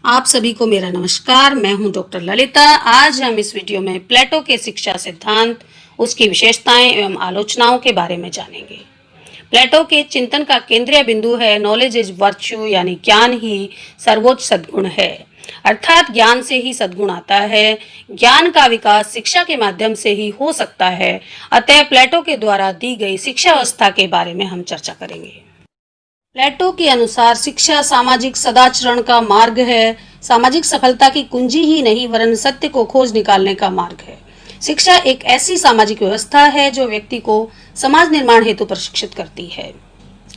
आप सभी को मेरा नमस्कार। मैं हूं डॉक्टर ललिता। आज हम इस वीडियो में प्लेटो के शिक्षा सिद्धांत, उसकी विशेषताएं एवं आलोचनाओं के बारे में जानेंगे। प्लेटो के चिंतन का केंद्रीय बिंदु है नॉलेज इज वर्च्यू, यानी ज्ञान ही सर्वोच्च सद्गुण है। अर्थात ज्ञान से ही सद्गुण आता है। ज्ञान का विकास शिक्षा के माध्यम से ही हो सकता है। अतः प्लेटो के द्वारा दी गई शिक्षा व्यवस्था के बारे में हम चर्चा करेंगे। प्लेटो के अनुसार शिक्षा सामाजिक सदाचरण का मार्ग है। सामाजिक सफलता की कुंजी ही नहीं वरन सत्य को खोज निकालने का मार्ग है। शिक्षा एक ऐसी सामाजिक व्यवस्था है जो व्यक्ति को समाज निर्माण हेतु प्रशिक्षित करती है।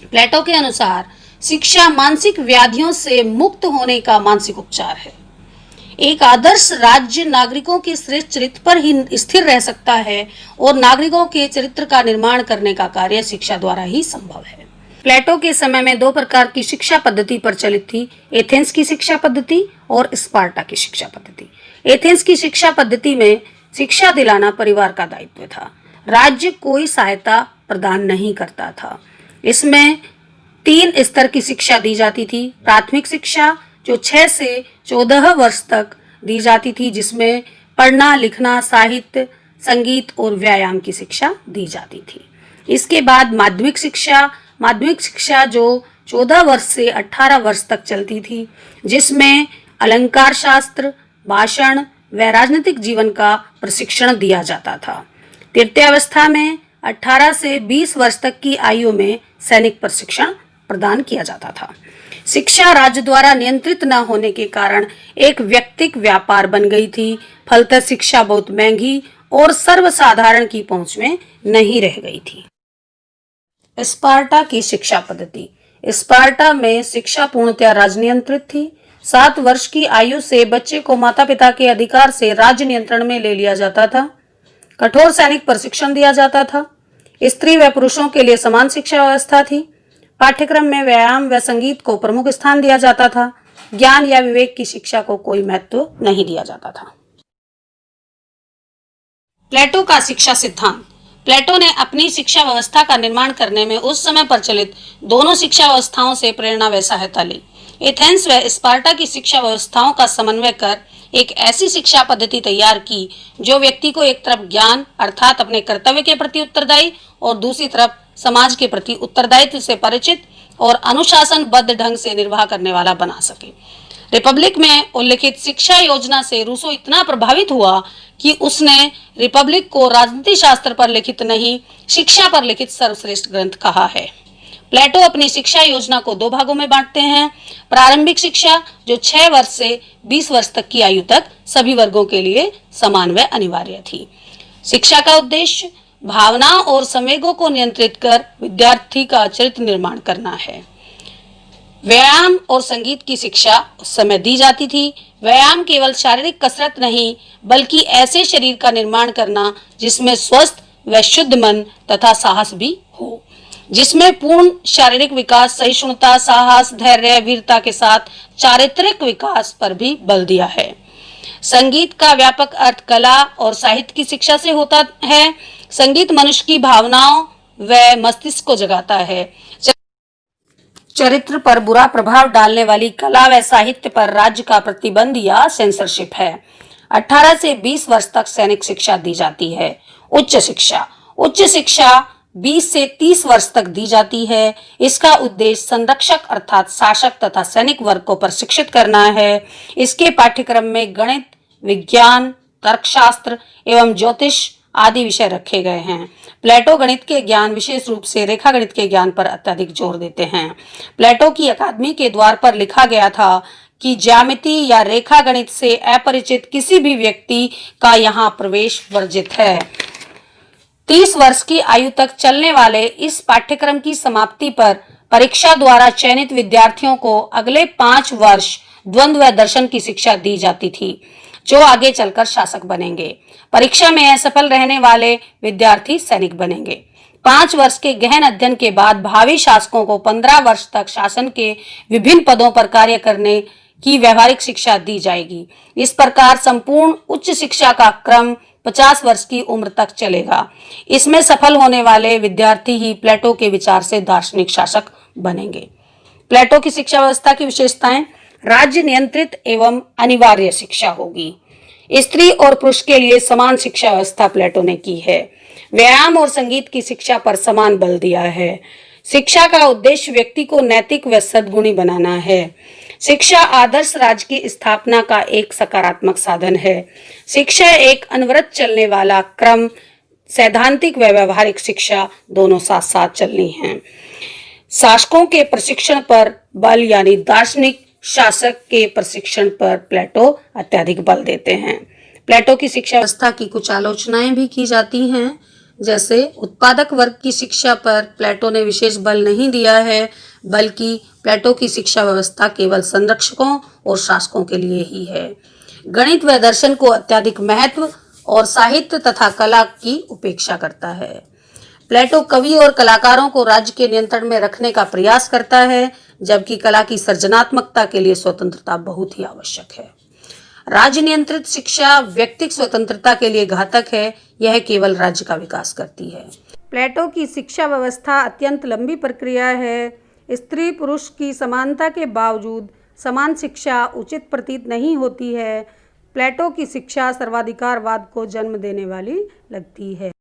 प्लेटो के अनुसार शिक्षा मानसिक व्याधियों से मुक्त होने का मानसिक उपचार है। एक आदर्श राज्य नागरिकों के श्रेष्ठ चरित्र पर ही स्थिर रह सकता है और नागरिकों के चरित्र का निर्माण करने का कार्य शिक्षा द्वारा ही संभव है। प्लेटो के समय में दो प्रकार की शिक्षा पद्धति प्रचलित थी, एथेंस की शिक्षा पद्धति और स्पार्टा की शिक्षा पद्धति। एथेंस की शिक्षा पद्धति में शिक्षा दिलाना परिवार का दायित्व था। राज्य कोई सहायता प्रदान नहीं करता था। इसमें 3 स्तर की शिक्षा दी जाती थी। प्राथमिक शिक्षा जो 6 से 14 वर्ष तक दी जाती थी, जिसमें पढ़ना, लिखना, साहित्य, संगीत और व्यायाम की शिक्षा दी जाती थी। इसके बाद माध्यमिक शिक्षा जो 14 वर्ष से 18 वर्ष तक चलती थी, जिसमें अलंकार शास्त्र, भाषण व राजनीतिक जीवन का प्रशिक्षण दिया जाता था। तृतीयावस्था में 18 से 20 वर्ष तक की आयु में सैनिक प्रशिक्षण प्रदान किया जाता था। शिक्षा राज्य द्वारा नियंत्रित न होने के कारण एक व्यक्तिक व्यापार बन गई थी। फलतः शिक्षा बहुत महंगी और सर्वसाधारण की पहुंच में नहीं रह गई थी। स्पार्टा की शिक्षा पद्धति। स्पार्टा में शिक्षा पूर्णतः राजनियंत्रित थी। 7 वर्ष की आयु से बच्चे को माता पिता के अधिकार से राज्य नियंत्रण में ले लिया जाता था। कठोर सैनिक प्रशिक्षण दिया जाता था। स्त्री व पुरुषों के लिए समान शिक्षा व्यवस्था थी। पाठ्यक्रम में व्यायाम व संगीत को प्रमुख स्थान दिया जाता था। ज्ञान या विवेक की शिक्षा को कोई महत्व नहीं दिया जाता था। प्लेटो का शिक्षा सिद्धांत। प्लेटो ने अपनी शिक्षा व्यवस्था का निर्माण करने में उस समय प्रचलित दोनों शिक्षा व्यवस्थाओं से प्रेरणा व सहायता ली। एथेंस व स्पार्टा की शिक्षा व्यवस्थाओं का समन्वय कर एक ऐसी शिक्षा पद्धति तैयार की जो व्यक्ति को एक तरफ ज्ञान अर्थात अपने कर्तव्य के प्रति उत्तरदायी और दूसरी तरफ समाज के प्रति उत्तरदायित्व से परिचित और अनुशासनबद्ध ढंग से निर्वाह करने वाला बना सके। रिपब्लिक में उल्लिखित शिक्षा योजना से रूसो इतना प्रभावित हुआ कि उसने रिपब्लिक को राजनीति शास्त्र पर लिखित नहीं, शिक्षा पर लिखित सर्वश्रेष्ठ ग्रंथ कहा है। प्लेटो अपनी शिक्षा योजना को 2 भागों में बांटते हैं। प्रारंभिक शिक्षा जो 6 वर्ष से 20 वर्ष तक की आयु तक सभी वर्गों के लिए समान व अनिवार्य थी। शिक्षा का उद्देश्य भावनाओं और संवेगों को नियंत्रित कर विद्यार्थी का चरित्र निर्माण करना है। व्यायाम और संगीत की शिक्षा उस समय दी जाती थी। व्यायाम केवल शारीरिक कसरत नहीं बल्कि ऐसे शरीर का निर्माण करना जिसमें स्वस्थ व शुद्ध मन तथा साहस भी हो, जिसमें पूर्ण शारीरिक विकास, सहिष्णुता, साहस, धैर्य, वीरता के साथ चारित्रिक विकास पर भी बल दिया है। संगीत का व्यापक अर्थ कला और साहित्य की शिक्षा से होता है। संगीत मनुष्य की भावनाओं व मस्तिष्क को जगाता है। चरित्र पर बुरा प्रभाव डालने वाली कला व साहित्य पर राज्य का प्रतिबंध या सेंसरशिप है। 18 से 20 वर्ष तक सैनिक शिक्षा दी जाती है। उच्च शिक्षा 20 से 30 वर्ष तक दी जाती है। इसका उद्देश्य संरक्षक अर्थात शासक तथा सैनिक वर्ग को प्रशिक्षित करना है। इसके पाठ्यक्रम में गणित, विज्ञान, तर्कशास्त्र एवं ज्योतिष आदि विषय रखे गए हैं। प्लेटो गणित के ज्ञान, विशेष रूप से रेखा गणित के ज्ञान पर अत्यधिक जोर देते हैं। प्लेटो की अकादमी के द्वार पर लिखा गया था कि ज्यामिति या रेखा गणित से अपरिचित किसी भी व्यक्ति का यहाँ प्रवेश वर्जित है। 30 वर्ष की आयु तक चलने वाले इस पाठ्यक्रम की समाप्ति पर परीक्षा द्वारा चयनित विद्यार्थियों को अगले 5 वर्ष द्वंद्व व दर्शन की शिक्षा दी जाती थी, जो आगे चलकर शासक बनेंगे। परीक्षा में असफल रहने वाले विद्यार्थी सैनिक बनेंगे। 5 वर्ष के गहन अध्ययन के बाद भावी शासकों को 15 वर्ष तक शासन के विभिन्न पदों पर कार्य करने की व्यवहारिक शिक्षा दी जाएगी। इस प्रकार संपूर्ण उच्च शिक्षा का क्रम 50 वर्ष की उम्र तक चलेगा। इसमें सफल होने वाले विद्यार्थी ही प्लेटो के विचार से दार्शनिक शासक बनेंगे। प्लेटो की शिक्षा व्यवस्था की विशेषताएं। राज्य नियंत्रित एवं अनिवार्य शिक्षा होगी। स्त्री और पुरुष के लिए समान शिक्षा व्यवस्था प्लेटो ने की है। व्यायाम और संगीत की शिक्षा पर समान बल दिया है। शिक्षा का उद्देश्य व्यक्ति को नैतिक व सद्गुणी बनाना है। शिक्षा आदर्श राज्य की स्थापना का एक सकारात्मक साधन है। शिक्षा एक अनवरत चलने वाला क्रम, सैद्धांतिक व व्यवहारिक शिक्षा दोनों साथ साथ चलनी है। शासकों के प्रशिक्षण पर बल यानी दार्शनिक शासक के प्रशिक्षण पर प्लेटो अत्यधिक बल देते हैं। प्लेटो की शिक्षा व्यवस्था की कुछ आलोचनाएं भी की जाती हैं, जैसे उत्पादक वर्ग की शिक्षा पर प्लेटो ने विशेष बल नहीं दिया है, बल्कि प्लेटो की शिक्षा व्यवस्था केवल संरक्षकों और शासकों के लिए ही है। गणित व दर्शन को अत्यधिक महत्व और साहित्य तथा कला की उपेक्षा करता है। प्लेटो कवि और कलाकारों को राज्य के नियंत्रण में रखने का प्रयास करता है, जबकि कला की सृजनात्मकता के लिए स्वतंत्रता बहुत ही आवश्यक है। राज्य नियंत्रित शिक्षा व्यक्तिगत स्वतंत्रता के लिए घातक है, यह केवल राज्य का विकास करती है। प्लेटो की शिक्षा व्यवस्था अत्यंत लंबी प्रक्रिया है। स्त्री पुरुष की समानता के बावजूद समान शिक्षा उचित प्रतीत नहीं होती है। प्लेटो की शिक्षा सर्वाधिकारवाद को जन्म देने वाली लगती है।